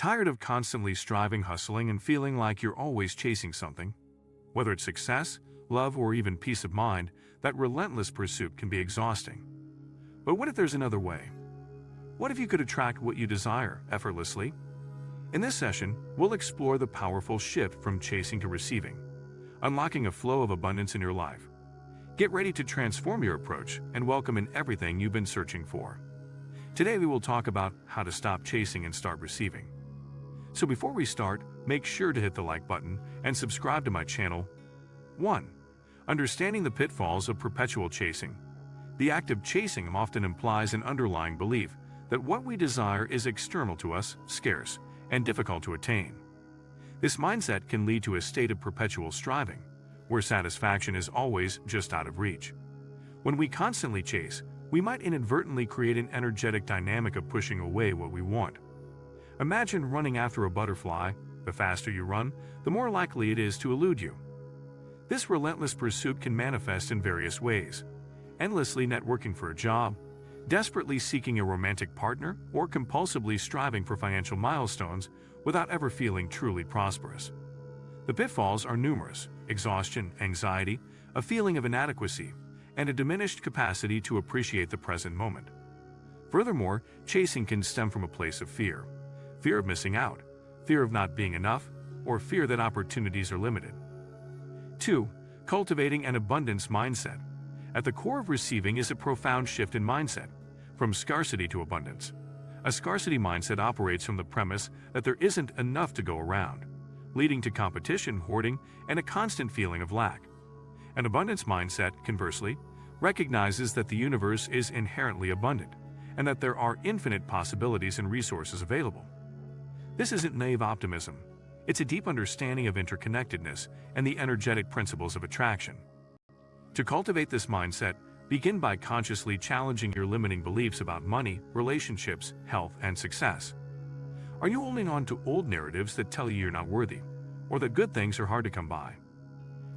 Tired of constantly striving, hustling, and feeling like you're always chasing something? Whether it's success, love, or even peace of mind, that relentless pursuit can be exhausting. But what if there's another way? What if you could attract what you desire effortlessly? In this session, we'll explore the powerful shift from chasing to receiving, unlocking a flow of abundance in your life. Get ready to transform your approach and welcome in everything you've been searching for. Today we will talk about how to stop chasing and start receiving. So before we start, make sure to hit the like button and subscribe to my channel. 1. Understanding the pitfalls of perpetual chasing. The act of chasing often implies an underlying belief that what we desire is external to us, scarce, and difficult to attain. This mindset can lead to a state of perpetual striving, where satisfaction is always just out of reach. When we constantly chase, we might inadvertently create an energetic dynamic of pushing away what we want. Imagine running after a butterfly. The faster you run, the more likely it is to elude you. This relentless pursuit can manifest in various ways: endlessly networking for a job, desperately seeking a romantic partner, or compulsively striving for financial milestones without ever feeling truly prosperous. The pitfalls are numerous: exhaustion, anxiety, a feeling of inadequacy, and a diminished capacity to appreciate the present moment. Furthermore, chasing can stem from a place of fear. Fear of missing out, fear of not being enough, or fear that opportunities are limited. 2. Cultivating an abundance mindset. At the core of receiving is a profound shift in mindset, from scarcity to abundance. A scarcity mindset operates from the premise that there isn't enough to go around, leading to competition, hoarding, and a constant feeling of lack. An abundance mindset, conversely, recognizes that the universe is inherently abundant, and that there are infinite possibilities and resources available. This isn't naive optimism. It's a deep understanding of interconnectedness and the energetic principles of attraction. To cultivate this mindset, begin by consciously challenging your limiting beliefs about money, relationships, health, and success. Are you holding on to old narratives that tell you you're not worthy, or that good things are hard to come by?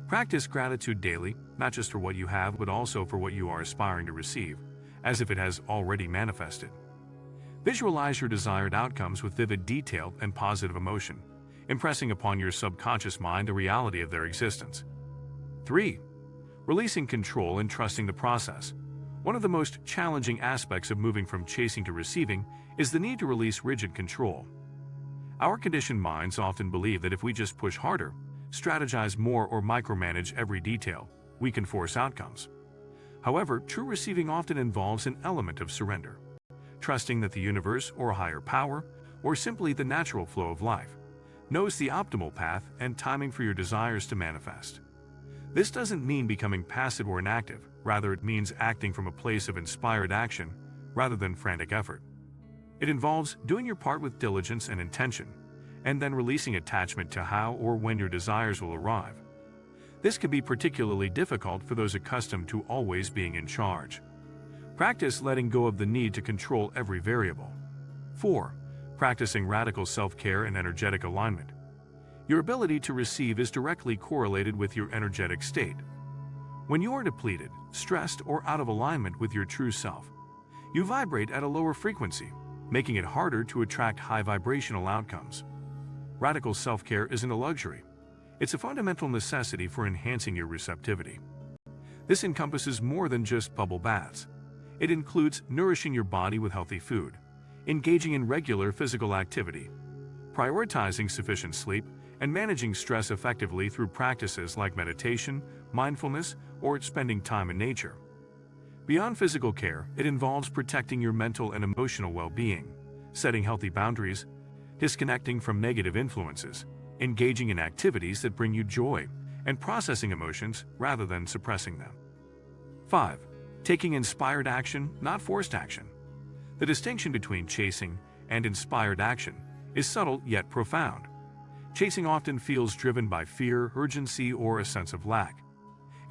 Practice gratitude daily, not just for what you have, but also for what you are aspiring to receive, as if it has already manifested. Visualize your desired outcomes with vivid detail and positive emotion, impressing upon your subconscious mind the reality of their existence. 3. Releasing control and trusting the process. One of the most challenging aspects of moving from chasing to receiving is the need to release rigid control. Our conditioned minds often believe that if we just push harder, strategize more, or micromanage every detail, we can force outcomes. However, true receiving often involves an element of surrender, trusting that the universe, or a higher power, or simply the natural flow of life, knows the optimal path and timing for your desires to manifest. This doesn't mean becoming passive or inactive. Rather, it means acting from a place of inspired action rather than frantic effort. It involves doing your part with diligence and intention, and then releasing attachment to how or when your desires will arrive. This can be particularly difficult for those accustomed to always being in charge. Practice letting go of the need to control every variable. 4. Practicing radical self-care and energetic alignment. Your ability to receive is directly correlated with your energetic state. When you are depleted, stressed, or out of alignment with your true self, you vibrate at a lower frequency, making it harder to attract high vibrational outcomes. Radical self-care isn't a luxury. It's a fundamental necessity for enhancing your receptivity. This encompasses more than just bubble baths. It includes nourishing your body with healthy food, engaging in regular physical activity, prioritizing sufficient sleep, and managing stress effectively through practices like meditation, mindfulness, or spending time in nature. Beyond physical care, it involves protecting your mental and emotional well-being, setting healthy boundaries, disconnecting from negative influences, engaging in activities that bring you joy, and processing emotions rather than suppressing them. 5. Taking inspired action, not forced action. The distinction between chasing and inspired action is subtle yet profound. Chasing often feels driven by fear, urgency, or a sense of lack.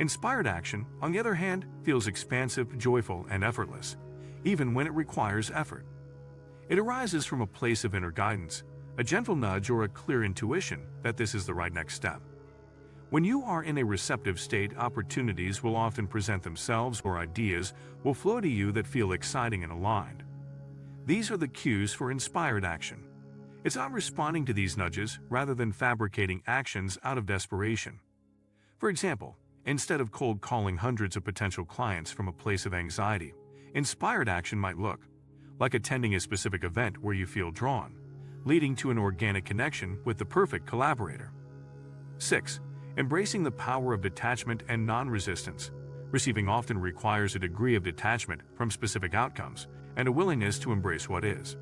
Inspired action, on the other hand, feels expansive, joyful, and effortless, even when it requires effort. It arises from a place of inner guidance, a gentle nudge, or a clear intuition that this is the right next step. When you are in a receptive state, opportunities will often present themselves, or ideas will flow to you that feel exciting and aligned. These are the cues for inspired action. It's about responding to these nudges rather than fabricating actions out of desperation. For example, instead of cold calling hundreds of potential clients from a place of anxiety, inspired action might look like attending a specific event where you feel drawn, leading to an organic connection with the perfect collaborator. 6. Embracing the power of detachment and non-resistance. Receiving often requires a degree of detachment from specific outcomes and a willingness to embrace what is.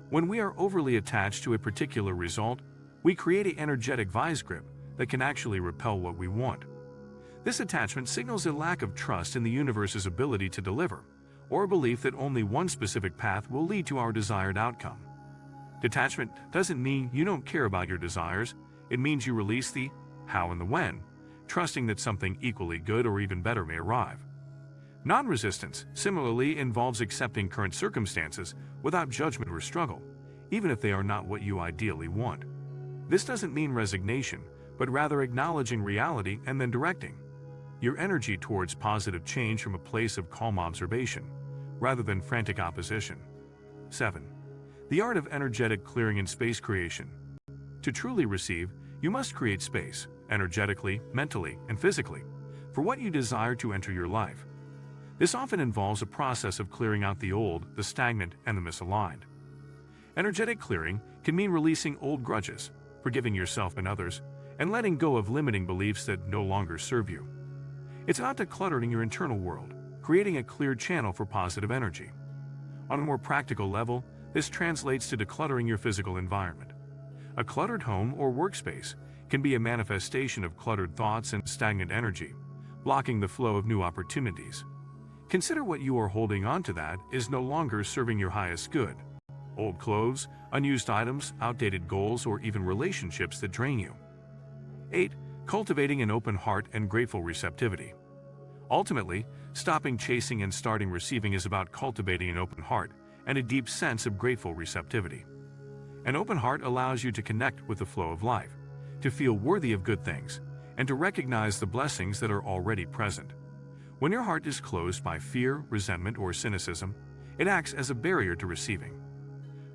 When we are overly attached to a particular result, we create an energetic vice grip that can actually repel what we want. This attachment signals a lack of trust in the universe's ability to deliver, or a belief that only one specific path will lead to our desired outcome. Detachment doesn't mean you don't care about your desires, it means you release the how and the when, trusting that something equally good or even better may arrive. Non-resistance similarly involves accepting current circumstances without judgment or struggle, even if they are not what you ideally want. This doesn't mean resignation, but rather acknowledging reality and then directing your energy towards positive change from a place of calm observation, rather than frantic opposition. 7. The art of energetic clearing and space creation. To truly receive, you must create space, energetically, mentally, and physically, for what you desire to enter your life. This often involves a process of clearing out the old, the stagnant, and the misaligned. Energetic clearing can mean releasing old grudges, forgiving yourself and others, and letting go of limiting beliefs that no longer serve you. It's about decluttering your internal world, creating a clear channel for positive energy. On a more practical level, this translates to decluttering your physical environment. A cluttered home or workspace can be a manifestation of cluttered thoughts and stagnant energy, blocking the flow of new opportunities. Consider what you are holding on to that is no longer serving your highest good. Old clothes, unused items, outdated goals, or even relationships that drain you. 8. Cultivating an open heart and grateful receptivity. Ultimately, stopping chasing and starting receiving is about cultivating an open heart and a deep sense of grateful receptivity. An open heart allows you to connect with the flow of life, to feel worthy of good things, and to recognize the blessings that are already present. When your heart is closed by fear, resentment, or cynicism, it acts as a barrier to receiving.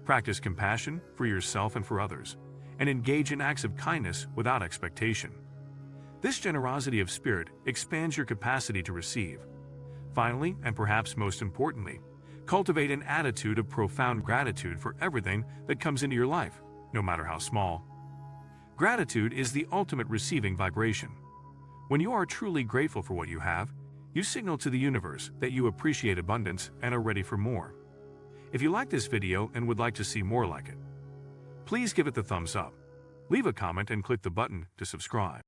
Practice compassion for yourself and for others, and engage in acts of kindness without expectation. This generosity of spirit expands your capacity to receive. Finally, and perhaps most importantly, cultivate an attitude of profound gratitude for everything that comes into your life, no matter how small. Gratitude is the ultimate receiving vibration. When you are truly grateful for what you have, you signal to the universe that you appreciate abundance and are ready for more. If you like this video and would like to see more like it, please give it the thumbs up, leave a comment, and click the button to subscribe.